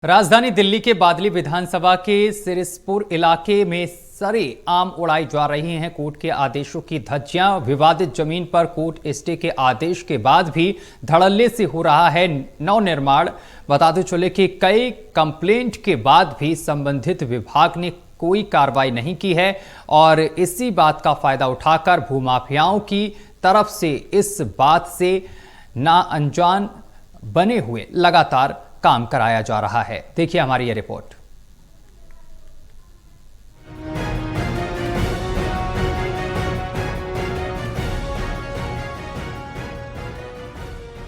राजधानी दिल्ली के बादली विधानसभा के सिरसपुर इलाके में सरेआम उड़ाई जा रही हैं कोर्ट के आदेशों की धज्जियां। विवादित जमीन पर कोर्ट स्टे के आदेश के बाद भी धड़ल्ले से हो रहा है नवनिर्माण। बताते चले कि कई कंप्लेंट के बाद भी संबंधित विभाग ने कोई कार्रवाई नहीं की है और इसी बात का फायदा उठाकर भूमाफियाओं की तरफ से इस बात से ना अनजान बने हुए लगातार काम कराया जा रहा है। देखिए हमारी ये रिपोर्ट।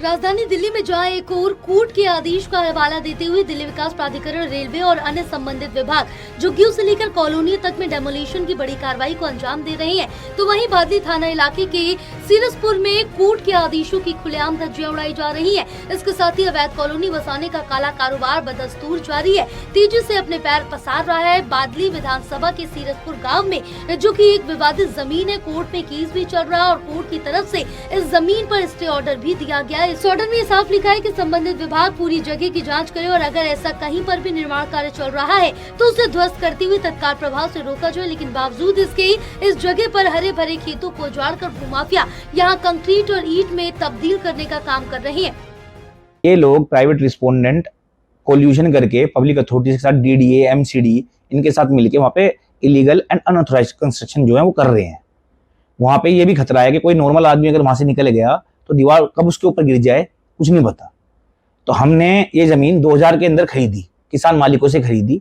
राजधानी दिल्ली में जहां एक और कोर्ट के आदेश का हवाला देते हुए दिल्ली विकास प्राधिकरण, रेलवे और अन्य संबंधित विभाग झुग्गियों से लेकर कॉलोनी तक में डेमोलिशन की बड़ी कार्रवाई को अंजाम दे रहे हैं, तो वहीं बादली थाना इलाके के सिरसपुर में कोर्ट के आदेशों की खुलेआम धज्जियां उड़ाई जा रही है। इसके साथ ही अवैध कॉलोनी बसाने का काला कारोबार बदस्तूर जारी है, तेजी से अपने पैर पसार रहा है। बादली विधानसभा के सिरसपुर गाँव में, जो की एक विवादित जमीन है, कोर्ट में केस भी चल रहा है और कोर्ट की तरफ से इस जमीन पर स्टे ऑर्डर भी दिया गया है। इस ऑर्डर में साफ लिखा है कि संबंधित विभाग पूरी जगह की जांच करे और अगर ऐसा कहीं पर भी निर्माण कार्य चल रहा है तो उसे ध्वस्त करते हुए तत्काल प्रभाव से रोका जाए। लेकिन बावजूद इसके इस जगह पर हरे भरे खेतों को उजाड़कर भूमाफिया यहां कंक्रीट और ईंट में तब्दील करने का काम कर रहे हैं। ये लोग प्राइवेट रिस्पोंडेंट कोल्यूशन करके पब्लिक अथॉरिटी के साथ डीडीए, एमसीडी इनके साथ मिलके वहाँ पे इलीगल एंड अनऑथराइज्ड कंस्ट्रक्शन जो है वो कर रहे हैं। वहाँ पे ये भी खतरा है कि कोई नॉर्मल आदमी अगर वहां से निकल गया तो दीवार कब उसके ऊपर गिर जाए कुछ नहीं पता। तो हमने ये जमीन 2000 के अंदर खरीदी, किसान मालिकों से खरीदी।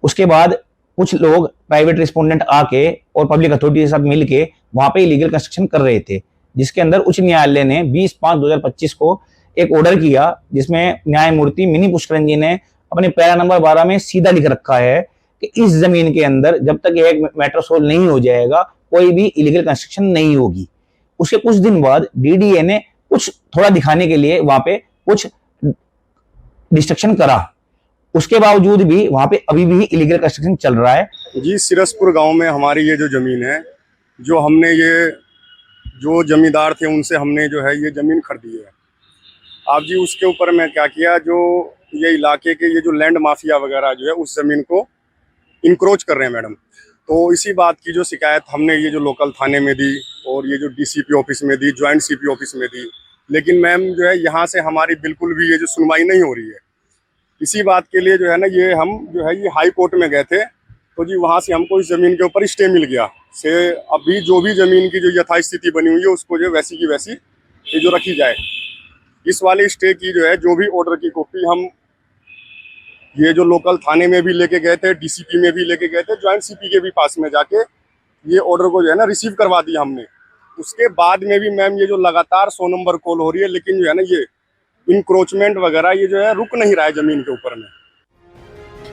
उसके बाद कुछ लोग प्राइवेट रिस्पोंडेंट आके और पब्लिक अथॉरिटी के साथ मिलके वहां पे इलीगल कंस्ट्रक्शन कर रहे थे, जिसके अंदर उच्च न्यायालय ने 20/5/2025 को एक ऑर्डर किया, जिसमें न्यायमूर्ति मिनी पुष्करन जी ने अपने पैरा नंबर 12 में सीधा लिख रखा है कि इस जमीन के अंदर जब तक यह मैटर सोल्व नहीं हो जाएगा कोई भी इलीगल कंस्ट्रक्शन नहीं होगी। उसके कुछ दिन बाद डीडीए ने कुछ थोड़ा दिखाने के लिए वहां पे कुछ डिस्ट्रक्शन करा, उसके बावजूद भी वहां पे अभी भी इलीगल कंस्ट्रक्शन चल रहा है। जी, सिरसपुर गांव में हमारी ये जो जमीन है, जो हमने ये जो जमींदार थे उनसे हमने जो है ये जमीन खरीदी है। आप जी उसके ऊपर मैं क्या किया, जो ये इलाके के ये जो लैंड माफिया वगैरह जो है उस जमीन को इंक्रोच कर रहे हैं मैडम। तो इसी बात की जो शिकायत हमने ये जो लोकल थाने में दी और ये जो डीसीपी ऑफिस में दी, ज्वाइंट सीपी ऑफिस में दी, लेकिन मैम जो है यहाँ से हमारी बिल्कुल भी ये जो सुनवाई नहीं हो रही है। इसी बात के लिए जो है ना ये हम जो है ये हाई कोर्ट में गए थे, तो जी वहाँ से हमको इस ज़मीन के ऊपर स्टे मिल गया से अभी जो भी ज़मीन की जो यथास्थिति बनी हुई है उसको जो वैसी की वैसी ये जो रखी जाए। इस वाले स्टे की जो है जो भी ऑर्डर की कॉपी हम ये जो लोकल थाने में भी लेके गए थे, डीसीपी में भी लेके गए थे, ज्वाइंट सीपी के भी पास में जाके ये ऑर्डर को जो है ना रिसीव करवा दिया हमने। उसके बाद में भी मैम ये जो लगातार 100 नंबर कॉल हो रही है, लेकिन जो है ना ये इंक्रोचमेंट वगैरह ये जो है रुक नहीं रहा है जमीन के ऊपर में।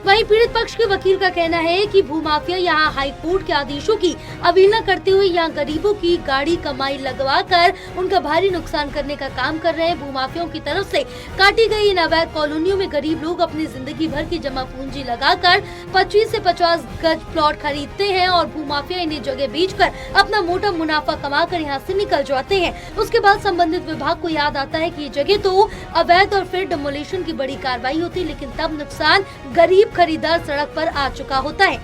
वहीं पीड़ित पक्ष के वकील का कहना है कि भूमाफिया यहां हाई कोर्ट के आदेशों की अवहेलना करते हुए यहां गरीबों की गाड़ी कमाई लगवाकर उनका भारी नुकसान करने का काम कर रहे हैं। भूमाफियाओं की तरफ से काटी गई इन अवैध कॉलोनियों में गरीब लोग अपनी जिंदगी भर की जमा पूंजी लगाकर 25 से 50 गज प्लॉट खरीदते हैं और भूमाफिया इन्हें जगह बेचकर अपना मोटा मुनाफा कमाकर यहाँ से निकल जाते हैं। उसके बाद संबंधित विभाग को याद आता है कि ये जगह तो अवैध और फिर डिमोलिशन की बड़ी कार्रवाई होती, लेकिन तब नुकसान गरीब खरीदार सड़क पर आ चुका होता है।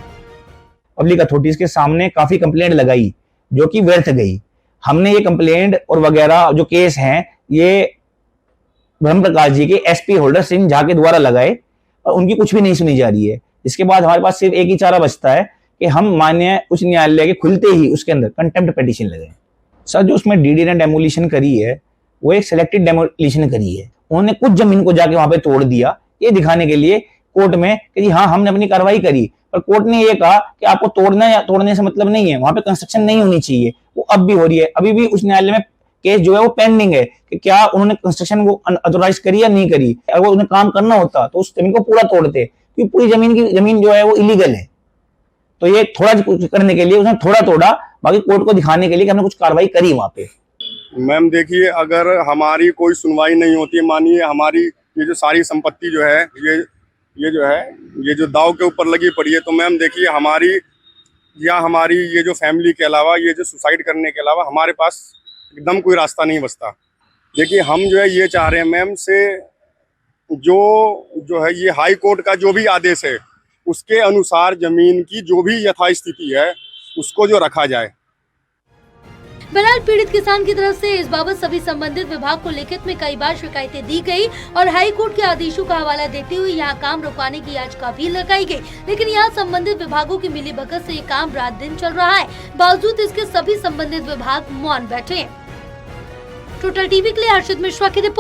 पब्लिक अथॉरिटीज के सामने काफी कंप्लेंट लगाई जो कि व्यर्थ गई। हमने ये कंप्लेंट और वगैरह जो केस हैं ये ब्रह्म प्रकाश जी के एसपी होल्डर सिंह झा के द्वारा लगाए और उनकी कुछ भी नहीं सुनी जा रही है। इसके बाद हमारे पास सिर्फ एक ही चारा बचता है कि हम माननीय उच्च न्यायालय के खुलते ही उसके अंदर कंटेम्प्ट पिटीशन लगाए। सर, जो उसमें डीडी ने डेमोलिशन करी है वो एक सिलेक्टेड डेमोलिशन करी है। उन्होंने कुछ जमीन को जाके वहां पे तोड़ दिया ये दिखाने के लिए कोर्ट में कि जी हाँ हमने अपनी कार्रवाई करी, पर कोर्ट ने ये कहा कि आपको तोड़ना या तोड़ने से मतलब नहीं है, वहां पे कंस्ट्रक्शन नहीं होनी चाहिए। वो अब भी हो रही है, अभी भी उस न्यायालय में केस जो है वो पेंडिंग है कि क्या उन्होंने कंस्ट्रक्शन वो ऑथोराइज करी या नहीं करी। अगर उन्हें काम करना होता तो उस जमीन को पूरा तोड़ते, क्योंकि पूरी जमीन जो है वो इलीगल है। तो ये थोड़ा करने के लिए उसने थोड़ा तोड़ा, बाकी कोर्ट को दिखाने के लिए कि हमने कुछ कार्रवाई करी वहां पे। मैम देखिए, अगर हमारी कोई सुनवाई नहीं होती, मानिए हमारी ये जो सारी संपत्ति जो है ये जो दाव के ऊपर लगी पड़ी है, तो मैम देखिए हमारी ये जो फैमिली के अलावा ये जो सुसाइड करने के अलावा हमारे पास एकदम कोई रास्ता नहीं बचता। देखिए हम जो है ये चाह रहे हैं मैम से जो है ये हाई कोर्ट का जो भी आदेश है उसके अनुसार जमीन की जो भी यथास्थिति है उसको जो रखा जाए। बहरहाल पीड़ित किसान की तरफ से इस बाबत सभी संबंधित विभाग को लिखित में कई बार शिकायतें दी गई और हाई कोर्ट के आदेशों का हवाला देते हुए यहाँ काम रुकवाने की याचिका भी लगाई गई, लेकिन यहाँ संबंधित विभागों की मिलीभगत से ये काम रात दिन चल रहा है। बावजूद इसके सभी संबंधित विभाग मौन बैठे हैं। टोटल टीवी के लिए हर्षित मिश्रा की रिपोर्ट।